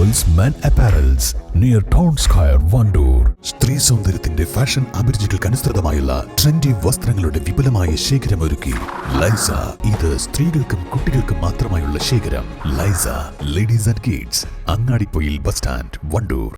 Jewels men apparels near town square Wandoor. സ്ത്രീ സൗന്ദര്യത്തിന്റെ fashion അഭിരുചികൾക്കനുസൃതമായുള്ള trendy വസ്ത്രങ്ങളുടെ വിപുലമായ ശേഖരമൊരുക്കി ലൈസ. ഇത് സ്ത്രീകൾക്കും കുട്ടികൾക്കും മാത്രമായുള്ള ശേഖരം. Laisa ladies and kids, Angadippoyil bus stand, Wandoor.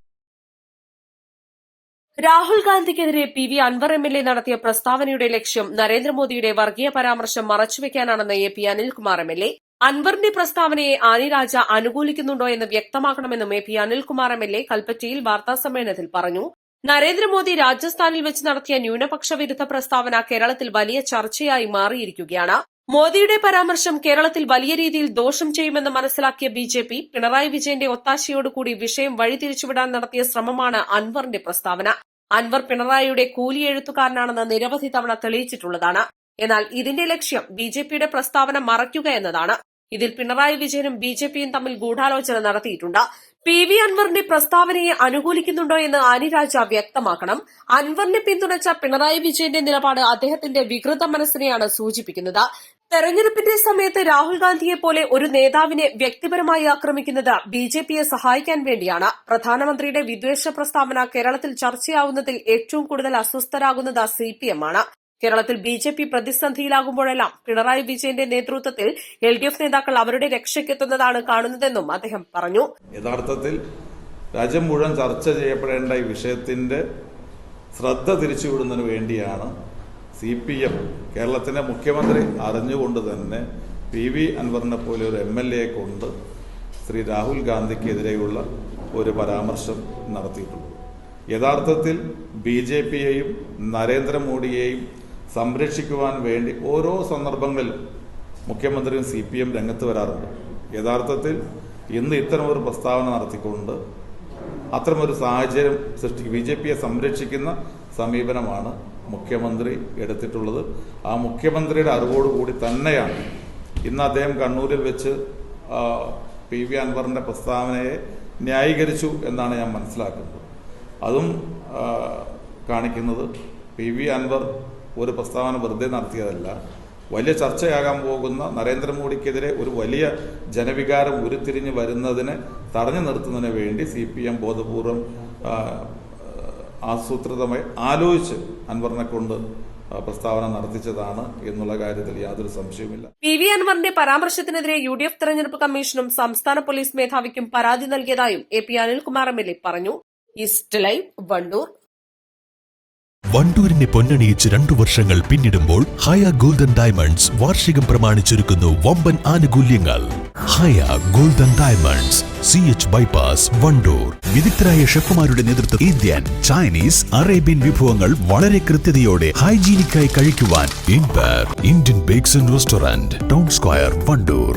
Rahul ഗാന്ധിക്കെതിരെ പി.വി. അൻവർ എം.എൽ.എ. നടത്തിയ പ്രസ്താവനയുടെ ലക്ഷ്യം നരേന്ദ്രമോദിയുടെ വർഗീയ പരാമർശം മറച്ചുവെക്കാനാണെന്ന് എ.പി. അനിൽകുമാർ എം.എൽ.എ. അൻവറിന്റെ പ്രസ്താവനയെ ആനി രാജ അനുകൂലിക്കുന്നുണ്ടോ എന്ന് വ്യക്തമാക്കണമെന്നും എ.പി. അനിൽകുമാർ എം.എൽ.എ. കൽപ്പറ്റയിൽ വാർത്താസമ്മേളനത്തിൽ പറഞ്ഞു. നരേന്ദ്രമോദി രാജസ്ഥാനിൽ വെച്ച് നടത്തിയ ന്യൂനപക്ഷ വിരുദ്ധ പ്രസ്താവന കേരളത്തിൽ വലിയ ചർച്ചയായി മാറിയിരിക്കുകയാണ്. മോദിയുടെ പരാമർശം കേരളത്തിൽ വലിയ രീതിയിൽ ദോഷം ചെയ്യുമെന്ന് മനസ്സിലാക്കിയ ബി.ജെ.പി. പിണറായി വിജയന്റെ ഒത്താശയോടുകൂടി വിഷയം വഴിതിരിച്ചുവിടാൻ നടത്തിയ ശ്രമമാണ് അൻവറിന്റെ പ്രസ്താവന. അൻവർ പിണറായിയുടെ കൂലിയെഴുത്തുകാരനാണെന്ന് നിരവധി തവണ തെളിയിച്ചിട്ടുള്ളതാണ്. എന്നാൽ ഇതിന്റെ ലക്ഷ്യം ബി.ജെ.പിയുടെ പ്രസ്താവന മറയ്ക്കുക എന്നതാണ്. ഇതിൽ പിണറായി വിജയനും ബി.ജെ.പിയും തമ്മിൽ ഗൂഢാലോചന നടത്തിയിട്ടുണ്ട്. പി.വി. അൻവറിന്റെ പ്രസ്താവനയെ അനുകൂലിക്കുന്നുണ്ടോ എന്ന് ആനി രാജ വ്യക്തമാക്കണം. അൻവറിനെ പിന്തുണച്ച പിണറായി വിജയന്റെ നിലപാട് അദ്ദേഹത്തിന്റെ വികൃത മനസ്സിനെയാണ് സൂചിപ്പിക്കുന്നത്. തെരഞ്ഞെടുപ്പിന്റെ സമയത്ത് രാഹുൽ ഗാന്ധിയെപ്പോലെ ഒരു നേതാവിനെ വ്യക്തിപരമായി ആക്രമിക്കുന്നത് ബി.ജെ.പിയെ സഹായിക്കാൻ വേണ്ടിയാണ്. പ്രധാനമന്ത്രിയുടെ വിദ്വേഷ പ്രസ്താവന കേരളത്തിൽ ചർച്ചയാവുന്നതിൽ ഏറ്റവും കൂടുതൽ അസ്വസ്ഥരാകുന്നത് CPM ആണ്. കേരളത്തിൽ ബി.ജെ.പി. പ്രതിസന്ധിയിലാകുമ്പോഴെല്ലാം പിണറായി വിജയന്റെ നേതൃത്വത്തിൽ LDF നേതാക്കൾ അവരുടെ രക്ഷയ്ക്കെത്തുന്നതാണ് കാണുന്നതെന്നും അദ്ദേഹം പറഞ്ഞു. യഥാർത്ഥത്തിൽ രാജ്യം മുഴുവൻ ചർച്ച ചെയ്യപ്പെടേണ്ട ഈ വിഷയത്തിന്റെ ശ്രദ്ധ തിരിച്ചുവിടുന്നതിന് വേണ്ടിയാണ് CPM കേരളത്തിന്റെ മുഖ്യമന്ത്രി അറിഞ്ഞുകൊണ്ട് തന്നെ പി.വി. അൻവറിനെ പോലെ ഒരു MLA കൊണ്ട് ശ്രീ രാഹുൽ ഗാന്ധിക്കെതിരെയുള്ള ഒരു പരാമർശം നടത്തിയിട്ടുള്ളത്. യഥാർത്ഥത്തിൽ ബി.ജെ.പിയെയും നരേന്ദ്രമോദിയെയും സംരക്ഷിക്കുവാൻ വേണ്ടി ഓരോ സന്ദർഭങ്ങളിലും മുഖ്യമന്ത്രിയും CPM രംഗത്ത് വരാറുണ്ട്. യഥാർത്ഥത്തിൽ ഇന്ന് ഇത്തരമൊരു പ്രസ്താവന നടത്തിക്കൊണ്ട് അത്തരമൊരു സാഹചര്യം സൃഷ്ടിക്കും. ബി.ജെ.പിയെ സംരക്ഷിക്കുന്ന സമീപനമാണ് മുഖ്യമന്ത്രി എടുത്തിട്ടുള്ളത്. ആ മുഖ്യമന്ത്രിയുടെ അറിവോടുകൂടി തന്നെയാണ് ഇന്ന് അദ്ദേഹം കണ്ണൂരിൽ വെച്ച് പി.വി. അൻവറിന്റെ പ്രസ്താവനയെ ന്യായീകരിച്ചു എന്നാണ് ഞാൻ മനസ്സിലാക്കുന്നത്. അതും കാണിക്കുന്നത് പി.വി. അൻവർ ഒരു പ്രസ്താവന വെറുതെ നടത്തിയതല്ല, വലിയ ചർച്ചയാകാൻ പോകുന്ന നരേന്ദ്രമോദിക്കെതിരെ ഒരു വലിയ ജനവികാരം ഉരുത്തിരിഞ്ഞ് വരുന്നതിനെ തടഞ്ഞു നിർത്തുന്നതിന് വേണ്ടി CPM ബോധപൂർവം ആസൂത്രിതമായി ആലോചിച്ച് അൻവറിനെ കൊണ്ട് പ്രസ്താവന നടത്തിച്ചതാണ് എന്നുള്ള കാര്യത്തിൽ യാതൊരു സംശയവുമില്ല. പി.വി. അൻവറിന്റെ പരാമർശത്തിനെതിരെ UDF തെരഞ്ഞെടുപ്പ് കമ്മീഷനും സംസ്ഥാന പോലീസ് മേധാവിക്കും പരാതി നൽകിയതായും എ.പി. അനിൽകുമാർ എം.എൽ.എ. പറഞ്ഞു. East live, Wandoor. വണ്ടൂരിനെ പൊന്നണിയിച്ച് 2 വർഷങ്ങൾ പിന്നിടുമ്പോൾ ഹയ ഗോൾഡൻ ഡയമണ്ട്സ് വാർഷികം പ്രമാണിച്ചൊരുക്കുന്നു വമ്പൻ ആനുകൂല്യങ്ങൾ. Haya golden diamonds, CH bypass, Wandoor. വിദഗ്ധരായ ഷെഫുമാരുടെ നേതൃത്വത്തിൽ ഇന്ത്യൻ, ചൈനീസ്, അറേബ്യൻ വിഭവങ്ങൾ വളരെ കൃത്യതയോടെ ഹൈജീനിക്കായി കഴിക്കുവാൻ Indian bakes and restaurant, town square, Wandoor.